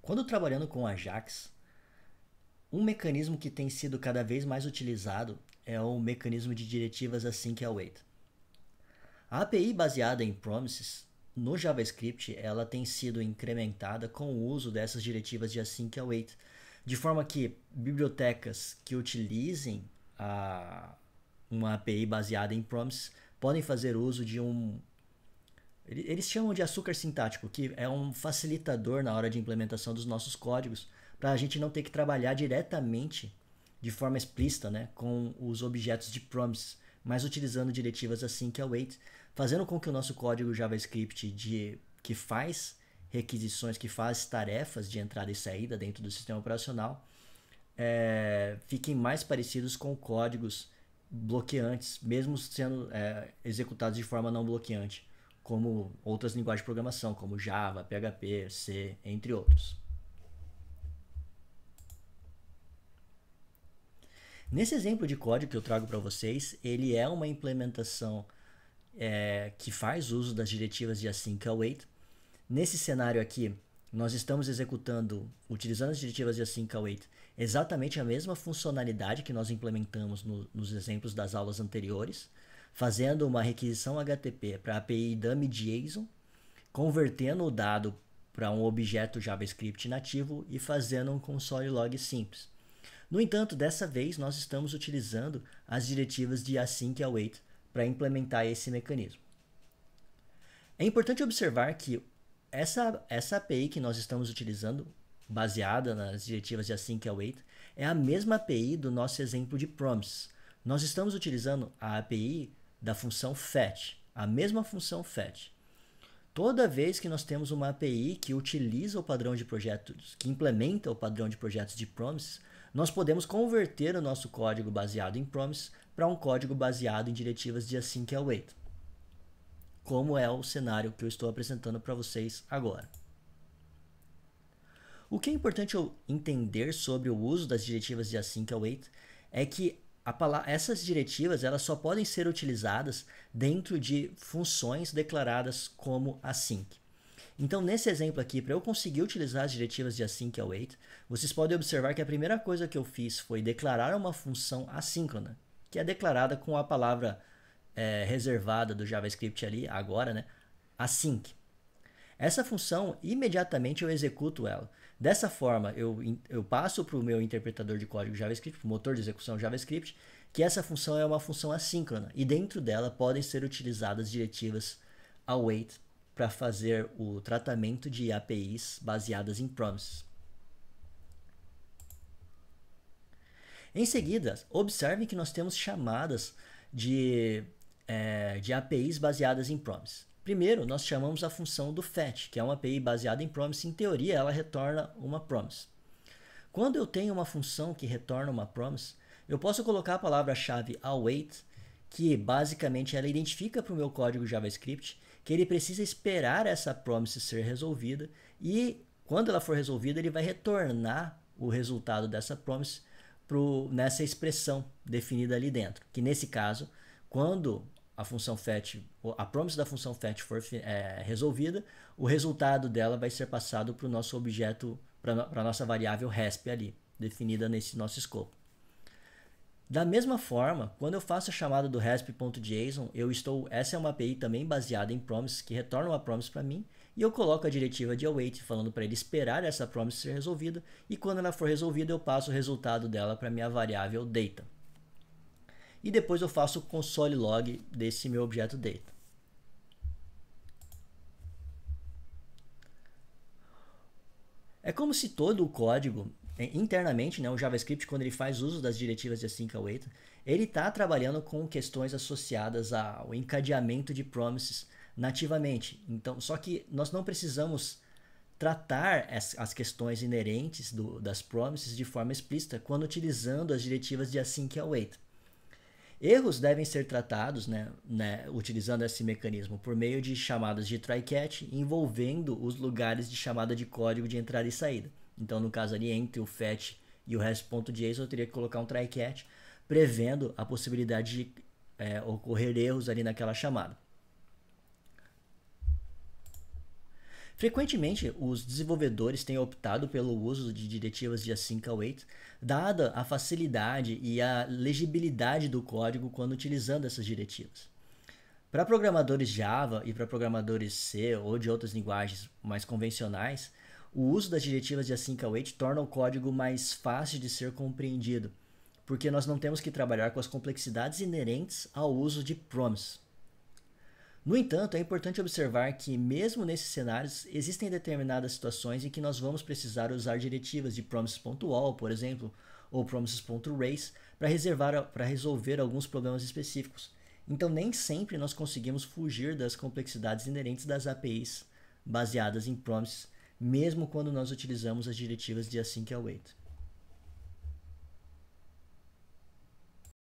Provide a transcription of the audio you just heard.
Quando trabalhando com Ajax, um mecanismo que tem sido cada vez mais utilizado é o mecanismo de diretivas async await. A API baseada em promises no JavaScript ela tem sido incrementada com o uso dessas diretivas de async await, de forma que bibliotecas que utilizem uma API baseada em promises podem fazer uso de eles chamam de açúcar sintático, que é um facilitador na hora de implementação dos nossos códigos, para a gente não ter que trabalhar diretamente, de forma explícita, né, com os objetos de promise, mas utilizando diretivas async await, fazendo com que o nosso código JavaScript que faz requisições, que faz tarefas de entrada e saída dentro do sistema operacional, fiquem mais parecidos com códigos bloqueantes, mesmo sendo executados de forma não bloqueante, como outras linguagens de programação, como Java, PHP, C, entre outros. Nesse exemplo de código que eu trago para vocês, ele é uma implementação que faz uso das diretivas de async await. Nesse cenário aqui, nós estamos executando, utilizando as diretivas de async await, exatamente a mesma funcionalidade que nós implementamos nos exemplos das aulas anteriores, fazendo uma requisição HTTP para a API dummy.json, convertendo o dado para um objeto JavaScript nativo e fazendo um console log simples. No entanto, dessa vez nós estamos utilizando as diretivas de async await para implementar esse mecanismo. É importante observar que essa API que nós estamos utilizando, baseada nas diretivas de async await, é a mesma API do nosso exemplo de promise. Nós estamos utilizando a API da função fetch, a mesma função fetch. Toda vez que nós temos uma API que utiliza o padrão de projetos, que implementa o padrão de projetos de promises, nós podemos converter o nosso código baseado em promises para um código baseado em diretivas de async await, como é o cenário que eu estou apresentando para vocês agora. O que é importante eu entender sobre o uso das diretivas de async await é que essas diretivas elas só podem ser utilizadas dentro de funções declaradas como async. Então, nesse exemplo aqui, para eu conseguir utilizar as diretivas de async await, vocês podem observar que a primeira coisa que eu fiz foi declarar uma função assíncrona, que é declarada com a palavra reservada do JavaScript ali, agora, né? Async. Essa função, imediatamente eu executo ela. Dessa forma, eu passo para o meu interpretador de código JavaScript, para o motor de execução JavaScript, que essa função é uma função assíncrona. E dentro dela podem ser utilizadas diretivas await para fazer o tratamento de APIs baseadas em promises. Em seguida, observem que nós temos chamadas de APIs baseadas em promises. Primeiro, nós chamamos a função do fetch, que é uma API baseada em promise. Em teoria, ela retorna uma promise. Quando eu tenho uma função que retorna uma promise, eu posso colocar a palavra-chave await, que basicamente ela identifica para o meu código JavaScript que ele precisa esperar essa promise ser resolvida e quando ela for resolvida, ele vai retornar o resultado dessa promise nessa expressão definida ali dentro. Que nesse caso, quando a função fetch, a promise da função fetch for resolvida, o resultado dela vai ser passado para o nosso objeto, para a nossa variável resp ali, definida nesse nosso escopo. Da mesma forma, quando eu faço a chamada do resp.json, essa é uma API também baseada em promises, que retorna uma promise para mim, e eu coloco a diretiva de await, falando para ele esperar essa promise ser resolvida, e quando ela for resolvida, eu passo o resultado dela para minha variável data. E depois eu faço o console log desse meu objeto data. É como se todo o código, internamente, né, o JavaScript, quando ele faz uso das diretivas de async await, ele está trabalhando com questões associadas ao encadeamento de promises nativamente. Então, só que nós não precisamos tratar as questões inerentes das promises de forma explícita quando utilizando as diretivas de async await. Erros devem ser tratados, utilizando esse mecanismo por meio de chamadas de try-catch envolvendo os lugares de chamada de código de entrada e saída. Então, no caso ali, entre o fetch e o resp.json, eu teria que colocar um try-catch prevendo a possibilidade de ocorrer erros ali naquela chamada. Frequentemente, os desenvolvedores têm optado pelo uso de diretivas de async await, dada a facilidade e a legibilidade do código quando utilizando essas diretivas. Para programadores Java e para programadores C ou de outras linguagens mais convencionais, o uso das diretivas de async await torna o código mais fácil de ser compreendido, porque nós não temos que trabalhar com as complexidades inerentes ao uso de promise. No entanto, é importante observar que, mesmo nesses cenários, existem determinadas situações em que nós vamos precisar usar diretivas de promises.all, por exemplo, ou promises.race, para resolver alguns problemas específicos. Então, nem sempre nós conseguimos fugir das complexidades inerentes das APIs baseadas em promises, mesmo quando nós utilizamos as diretivas de async await.